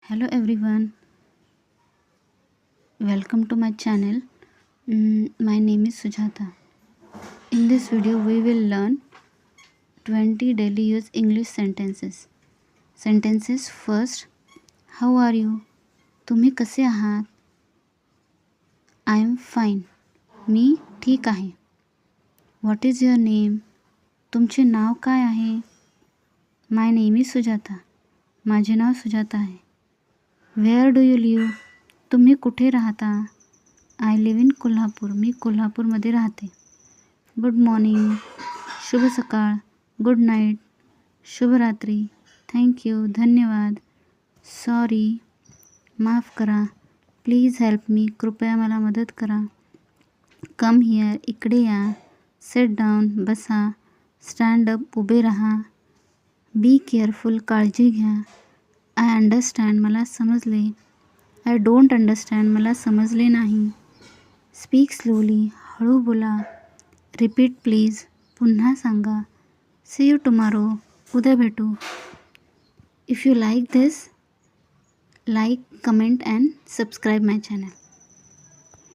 Hello everyone, welcome to my channel. My name is Sujata. In this video we will learn 20 daily use English sentences. Sentences first, how are you? तुम्ही कसे आहात? I am fine. मी ठीक आहे. What is your name? तुमचे नाव काय आहे? My name is Sujata. माझे नाव सुजाता आहे. Where do you live? तुम्ही कुठे राहता? I live in Kolhapur. मी कोल्हापूरमध्ये राहते. Good morning. शुभ सकाळ. Good night. शुभरात्री. थँक्यू. धन्यवाद. सॉरी. माफ करा. Please help me. कृपया मला मदत करा. Come here. इकडे या. Sit down. बसा. Stand up. उभे राहा. Be careful. काळजी घ्या. I understand. मला समजले. I don't understand. मला समजले नाही. Speak slowly. हळू बोला. Repeat please. पुन्हा सांगा. See you tomorrow. उद्या भेटू. If you like this, like, comment and subscribe my channel.